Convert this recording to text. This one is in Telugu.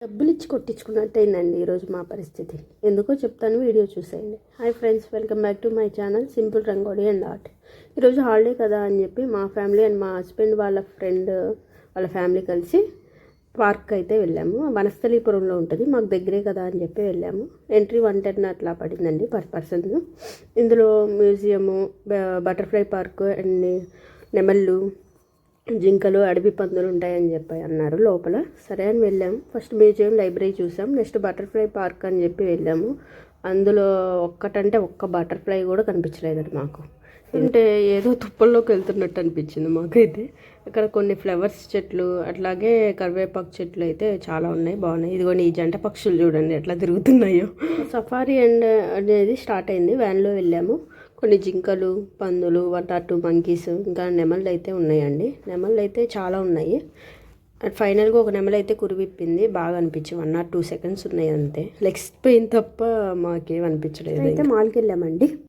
డబ్బులు ఇచ్చి కొట్టించుకున్నట్టయిందండి ఈరోజు మా పరిస్థితి. ఎందుకో చెప్తాను, వీడియో చూసేయండి. Hi friends, welcome back to my channel simple rangoli and art. ఈరోజు హాలిడే కదా అని చెప్పి మా ఫ్యామిలీ అండ్ మా హస్బెండ్ వాళ్ళ ఫ్రెండ్ వాళ్ళ ఫ్యామిలీ కలిసి పార్క్ అయితే వెళ్ళాము. వనస్థలీపురంలో ఉంటుంది, మాకు దగ్గరే కదా అని చెప్పి వెళ్ళాము. ఎంట్రీ 110 అట్లా పడిందండి పర్ పర్సన్. ఇందులో మ్యూజియము, బటర్ఫ్లై పార్క్ అండ్ నెమళ్ళు, జింకలు, అడవి పందులు ఉంటాయని చెప్పి అన్నారు లోపల. సరే అని వెళ్ళాము. ఫస్ట్ మ్యూజియం, లైబ్రరీ చూసాం. నెక్స్ట్ బటర్ఫ్లై పార్క్ అని చెప్పి వెళ్ళాము. అందులో ఒక్క బటర్ఫ్లై కూడా కనిపించలేదండి మాకు. అంటే ఏదో తుప్పల్లోకి వెళ్తున్నట్టు అనిపించింది మాకైతే. ఇక్కడ కొన్ని ఫ్లవర్స్ చెట్లు, అట్లాగే కరివేపాకు చెట్లు అయితే చాలా ఉన్నాయి, బాగున్నాయి. ఇదిగోండి ఈ జంట పక్షులు చూడండి ఎట్లా తిరుగుతున్నాయో. సఫారీ అనేది స్టార్ట్ అయింది. వ్యాన్లో వెళ్ళాము. కొన్ని జింకలు, పందులు, 1 or 2 మంకీస్, ఇంకా నెమళ్ళు అయితే ఉన్నాయండి. నెమళ్ళు అయితే చాలా ఉన్నాయి. ఫైనల్గా ఒక నెమలు అయితే కురివిప్పింది, బాగా అనిపించింది. 1 or 2 seconds ఉన్నాయి అంతే. లెగ్స్ పెయిన్ తప్ప మాకేం అనిపించలేదు. అయితే మాల్కి వెళ్ళామండి.